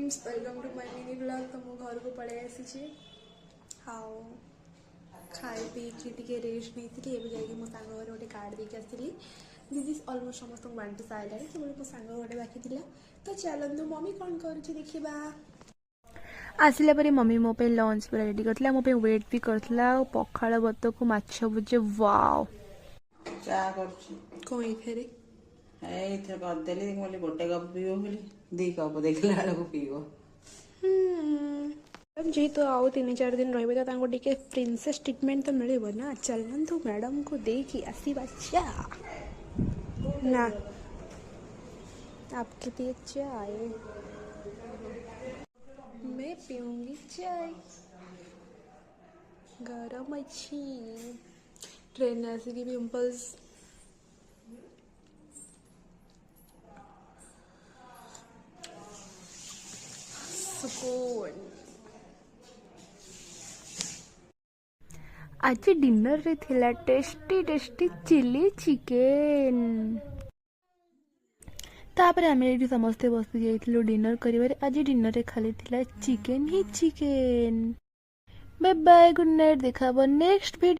Friends welcome to my mini blog. तो मो घर को पड़े आसी हाँ खाई पी टी रेस्ट नहीं एवं मो सांग घर गोटे कार्ड देके आसली दीदी अलमोस्ट समस्त बांटी सारे केवल मो सांग गोटे बाकी था। तो चलतु मम्मी कौन कर देखा आसला पर मम्मी मो पे लंच पूरा रेडी करथिला मो पे वेट भी करथिला पखाळ भात को माछ भुजे वाओ चा करछि कोन इथेरे एथर कर देली मोली गोटे कप पियो बोली दी कप देखला बेलू पियो जेहेतु आउ 3-4 दिन रही तो प्रिंसेस ट्रिटमेंट तो मिले ना। चलतु मैडम को देखी आसवा चा ना आपके लिए चाय मैं पीऊंगी चाय गरम अच्छी ट्रेन आसिकी पिंपल्स सुकून। आज डिनर रे थिला टेस्टी टेस्टी चिली चिकेन। तापर आम ये समस्ते बसी जाइलु डिनर करिबारे। आज डिनर रे खाली थिला चिकेन ही chicken. Bye bye good night. देखा नेक्स्ट वीडियो।